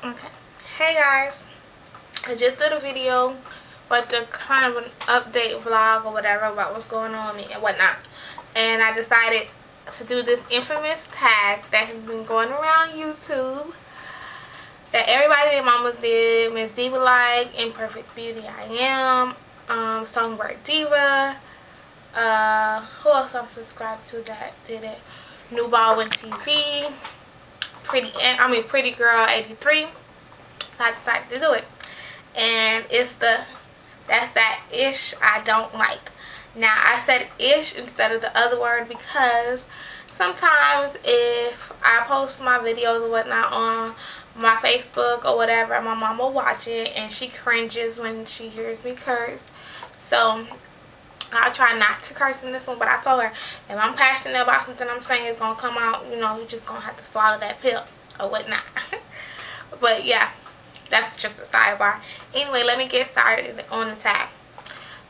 Okay. Hey guys, I just did a video, but the kind of an update vlog or whatever about what's going on with me and whatnot. And I decided to do this infamous tag that has been going around YouTube that everybody and mama did. Miss Diva Like, Imperfect Beauty I Am, Songbird Diva, who else I'm subscribed to that did it? New Baldwin TV, Pretty Girl 83. So I decided to do it, and it's that's that ish I don't like. Now I said ish instead of the other word because sometimes if I post my videos or whatnot on my Facebook or whatever, my mom will watch it and she cringes when she hears me curse. So I'll try not to curse in this one, but I told her if I'm passionate about something I'm saying it's gonna come out, you know, you're just gonna have to swallow that pill or whatnot. But yeah, that's just a sidebar. Anyway, let me get started on the tag.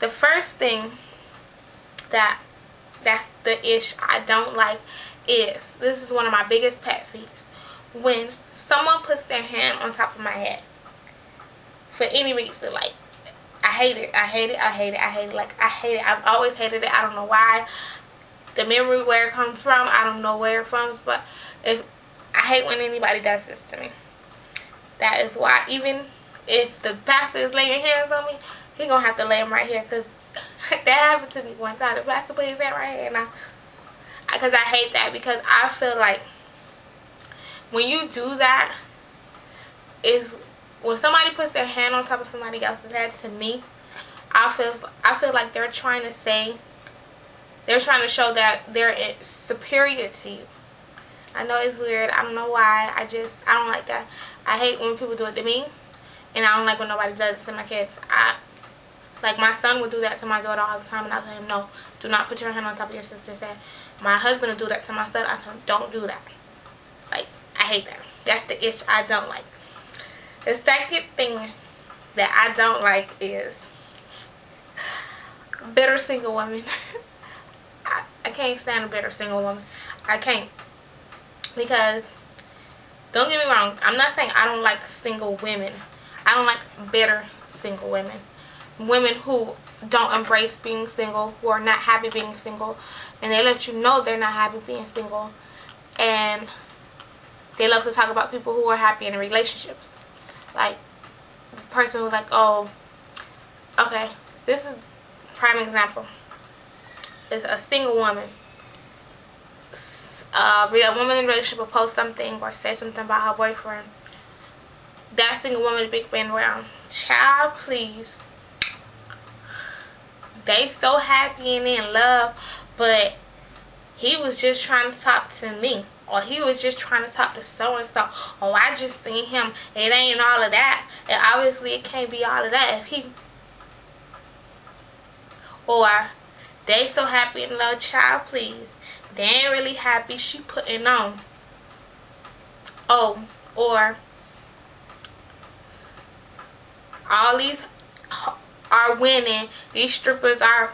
The first thing that's the ish I don't like is, this is one of my biggest pet peeves, when someone puts their hand on top of my head for any reason. Like, I hate it. I hate it. I hate it. I hate it. Like, I hate it. I've always hated it. I don't know why. The memory where it comes from, I don't know where it comes, but I hate when anybody does this to me. That is why, even if the pastor is laying hands on me, he gonna have to lay them right here, because that happened to me one time. The pastor put his hand right here, and because I hate that, because I feel like when you do that, is when somebody puts their hand on top of somebody else's head, to me, I feel like they're trying to show that they're superior to you. I know it's weird. I don't know why. I don't like that. I hate when people do it to me, and I don't like when nobody does it to my kids. Like, my son would do that to my daughter all the time, and I tell him, no, do not put your hand on top of your sister's head. My husband would do that to my son. I tell him, don't do that. Like, I hate that. That's the ish I don't like. The second thing that I don't like is bitter single women. I can't stand a bitter single woman. I can't. Because, don't get me wrong, I'm not saying I don't like single women. I don't like bitter single women. Women who don't embrace being single, who are not happy being single, and they let you know they're not happy being single, and they love to talk about people who are happy in relationships. Like, the person who's like, oh, okay, this is a prime example. It's a single woman. A woman in a relationship will post something or say something about her boyfriend. That single woman is big band around. Child, please. They so happy and in love, but he was just trying to talk to me, or he was just trying to talk to so and so. Oh, I just seen him. It ain't all of that. And obviously it can't be all of that if or they so happy in love. Child, please. They ain't really happy. She putting on. Oh, or all these are winning. These strippers are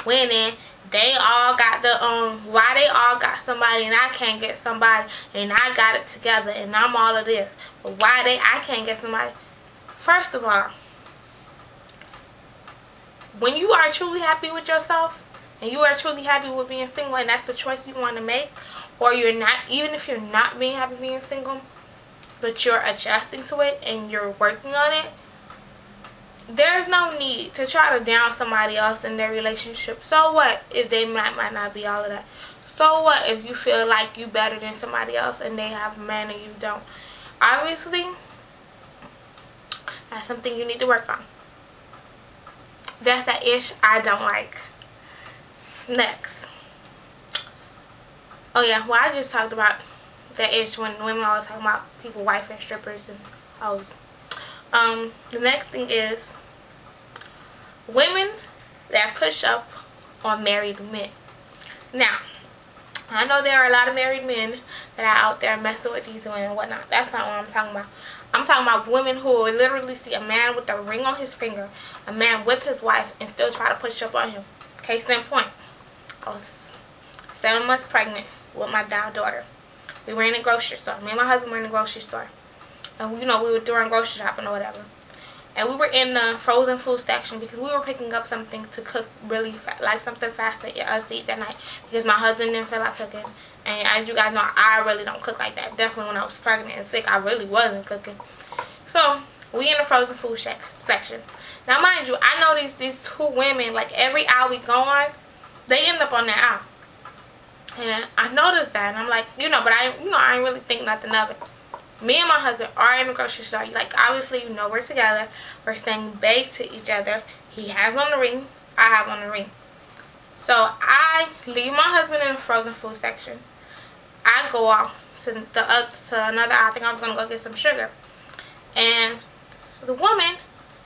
winning. They all got the why they all got somebody and I can't get somebody, and I got it together and I'm all of this, but why I can't get somebody? First of all, when you are truly happy with yourself and you are truly happy with being single, and that's the choice you want to make, or you're not, even if you're not being happy being single, but you're adjusting to it and you're working on it, there's no need to try to down somebody else in their relationship. So what if they might not be all of that? So what if you feel like you better than somebody else and they have a man and you don't? Obviously, that's something you need to work on. That's that ish I don't like. Next. Oh yeah, well, I just talked about that ish when women always talk about people, wife and strippers and hoes. The next thing is women that push up on married men. Now, I know there are a lot of married men that are out there messing with these women and whatnot. That's not what I'm talking about. I'm talking about women who will literally see a man with a ring on his finger, a man with his wife, and still try to push up on him. Case in point, I was 7 months pregnant with my daughter. We were in a grocery store. Me and my husband were in a grocery store. And, you know, we were doing grocery shopping or whatever. And we were in the frozen food section because we were picking up something to cook really like something fast for us to eat that night, because my husband didn't feel like cooking. And as you guys know, I really don't cook like that. Definitely when I was pregnant and sick, I really wasn't cooking. So we in the frozen food section. Now mind you, I know these two women, like every aisle we go on, they end up on that aisle. And I noticed that, and I'm like, you know, but I ain't really think nothing of it. Me and my husband are in the grocery store. Like, obviously, you know, we're together. We're staying baked to each other. He has on the ring. I have on the ring. So I leave my husband in the frozen food section. I go off to another aisle. I think I was gonna go get some sugar. And the woman,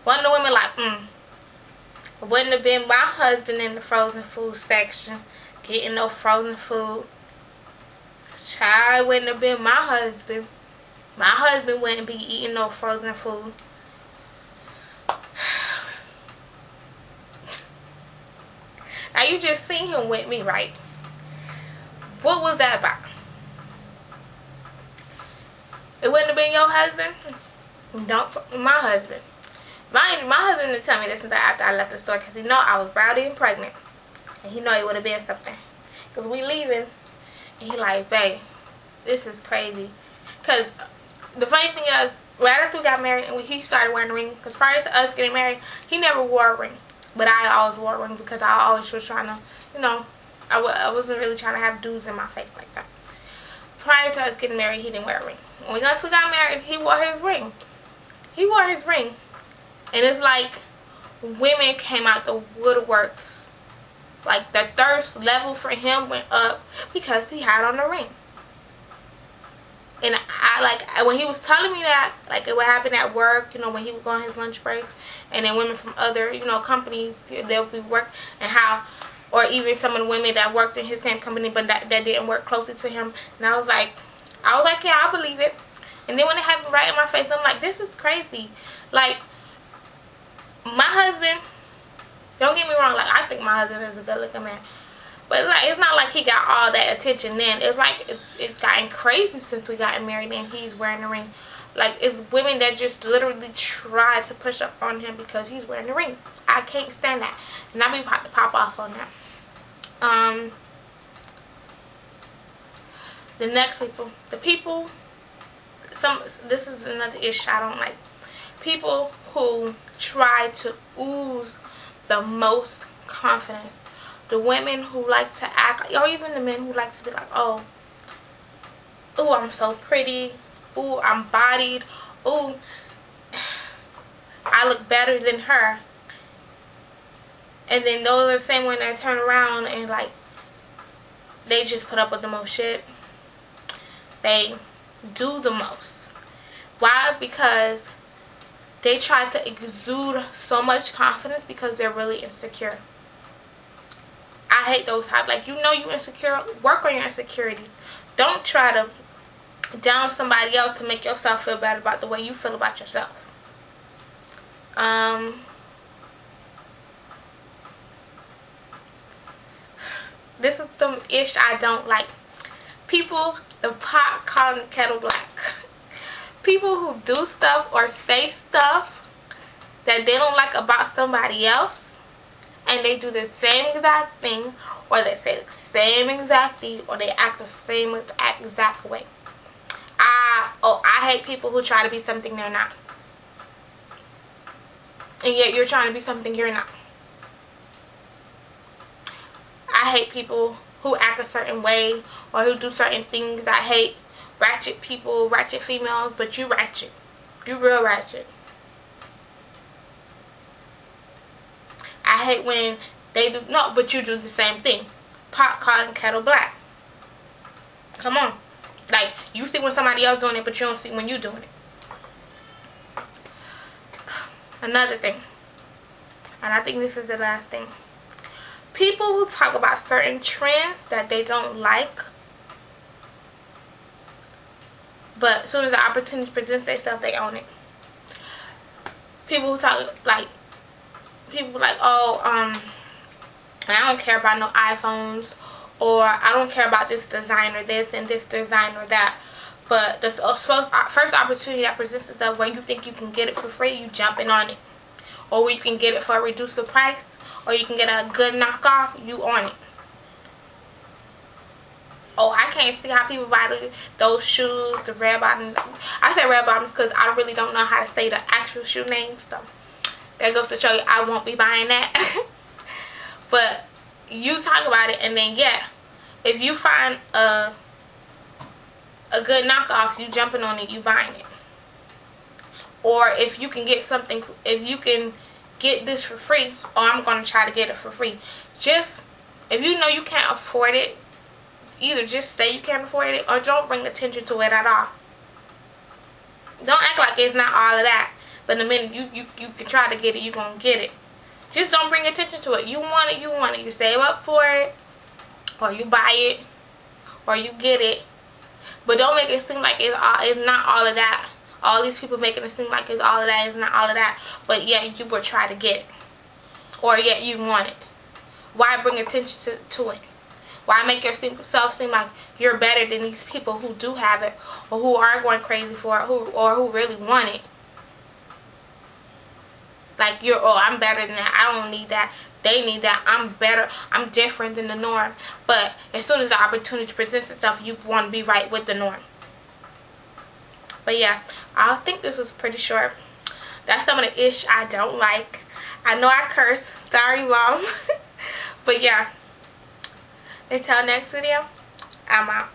one of the women, like, it wouldn't have been my husband in the frozen food section getting no frozen food. Child, wouldn't have been my husband. My husband wouldn't be eating no frozen food. Now you just seen him with me, right? What was that about? It wouldn't have been your husband? My husband. My husband didn't tell me this until after I left the store, because he know I was rowdy and pregnant. And he know it would have been something. Because we leaving, and he like, babe, this is crazy. Because the funny thing is, right after we got married and he started wearing a ring, because prior to us getting married, he never wore a ring. But I always wore a ring because I always was trying to, you know, I wasn't really trying to have dudes in my face like that. Prior to us getting married, he didn't wear a ring. Once we got married, he wore his ring. He wore his ring. And it's like women came out the woodworks. Like the thirst level for him went up because he had on the ring. And when he was telling me that, like, it would happen at work, you know, when he would go on his lunch breaks, and then women from other, you know, companies, they'll be work, and how, or even some of the women that worked in his same company, but that didn't work closely to him. And I was like, yeah, I believe it. And then when it happened right in my face, I'm like, this is crazy. Like, my husband, don't get me wrong, like, I think my husband is a good looking man. But like, it's not like he got all that attention then. It's like it's gotten crazy since we got married and he's wearing the ring. Like, it's women that just literally try to push up on him because he's wearing the ring. I can't stand that. And I be about to pop off on that. The next people. This is another issue I don't like. People who try to ooze the most confidence. The women who like to act, or even the men who like to be like, oh, I'm so pretty. Ooh, I'm bodied. Ooh, I look better than her. And then those are the same women that turn around and, like, they just put up with the most shit. They do the most. Why? Because they try to exude so much confidence because they're really insecure. I hate those type. Like, you know you insecure, work on your insecurities. Don't try to down somebody else to make yourself feel bad about the way you feel about yourself. This is some ish I don't like. People, the pot calling the kettle black. People who do stuff or say stuff that they don't like about somebody else, and they do the same exact thing, or they say the same exact thing, or they act the same exact way. I hate people who try to be something they're not. And yet you're trying to be something you're not. I hate people who act a certain way or who do certain things. I hate ratchet people, ratchet females, but you ratchet. You real ratchet. I hate when they do, no, but you do the same thing. Pot calling kettle black. Come on. Like, you see when somebody else doing it, but you don't see when you doing it. Another thing, and I think this is the last thing. People who talk about certain trends that they don't like, but as soon as the opportunity presents themselves, they own it. People who talk like, oh, I don't care about no iPhones, or I don't care about this designer this and this designer that, But the first opportunity that presents itself where you think you can get it for free, you jumping on it. Or where you can get it for a reduced price, or you can get a good knockoff, you on it. Oh, I can't see how people buy those shoes, the red bottoms. I say red bottoms because I really don't know how to say the actual shoe name. So that goes to show you I won't be buying that. But you talk about it, and then yeah, if you find a good knockoff, you jumping on it, you buying it. Or if you can get something, if you can get this for free, oh, I'm going to try to get it for free. Just, if you know you can't afford it, either just say you can't afford it or don't bring attention to it at all. Don't act like it's not all of that. But the minute you can try to get it, you're going to get it. Just don't bring attention to it. You want it, you want it. You save up for it, or you buy it, or you get it. But don't make it seem like it's not all of that. All these people making it seem like it's all of that. It's not all of that. But yeah, you will try to get it. Or yeah, you want it. Why bring attention to it? Why make yourself seem like you're better than these people who do have it, or who are going crazy for it, or who really want it? Like oh, I'm better than that. I don't need that. They need that. I'm better. I'm different than the norm. But as soon as the opportunity presents itself, you want to be right with the norm. But yeah, I think this was pretty short. That's some of the ish I don't like. I know I curse. Sorry, Mom. But yeah. Until next video, I'm out.